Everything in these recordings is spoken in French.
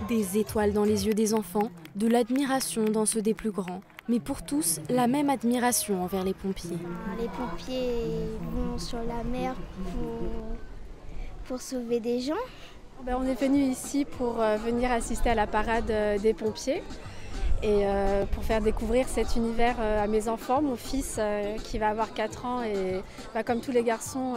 Des étoiles dans les yeux des enfants, de l'admiration dans ceux des plus grands, mais pour tous, la même admiration envers les pompiers. Les pompiers vont sur la mer pour sauver des gens. On est venu ici pour venir assister à la parade des pompiers et pour faire découvrir cet univers à mes enfants. Mon fils qui va avoir 4 ans et comme tous les garçons,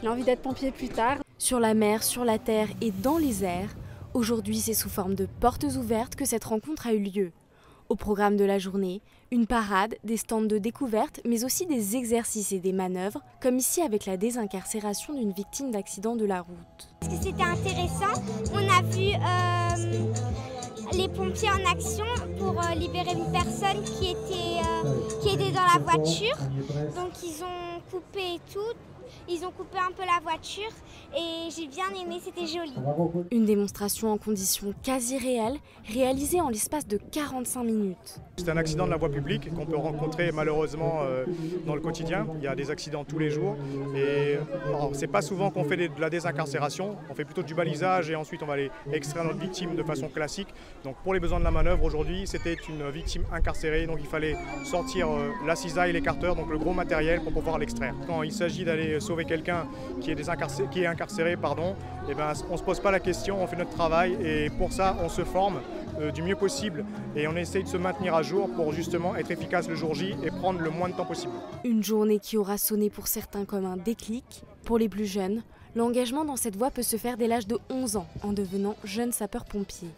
il a envie d'être pompier plus tard. Sur la mer, sur la terre et dans les airs, aujourd'hui c'est sous forme de portes ouvertes que cette rencontre a eu lieu. Au programme de la journée, une parade, des stands de découverte, mais aussi des exercices et des manœuvres, comme ici avec la désincarcération d'une victime d'accident de la route. Parce que c'était intéressant, on a vu les pompiers en action pour libérer une personne qui était dans la voiture. Donc ils ont coupé et tout. Ils ont coupé un peu la voiture et j'ai bien aimé, c'était joli. Une démonstration en conditions quasi réelles, réalisée en l'espace de 45 minutes. C'est un accident de la voie publique qu'on peut rencontrer malheureusement dans le quotidien. Il y a des accidents tous les jours et c'est pas souvent qu'on fait de la désincarcération. On fait plutôt du balisage et ensuite on va aller extraire notre victime de façon classique. Donc pour les besoins de la manœuvre aujourd'hui, c'était une victime incarcérée, donc il fallait sortir la cisaille, l'écarteur, donc le gros matériel pour pouvoir l'extraire. Quand il s'agit d'aller sauver quelqu'un qui est incarcéré, on ne se pose pas la question, on fait notre travail et pour ça on se forme du mieux possible et on essaye de se maintenir à jour pour justement être efficace le jour J et prendre le moins de temps possible. Une journée qui aura sonné pour certains comme un déclic. Pour les plus jeunes, l'engagement dans cette voie peut se faire dès l'âge de 11 ans en devenant jeune sapeur-pompier.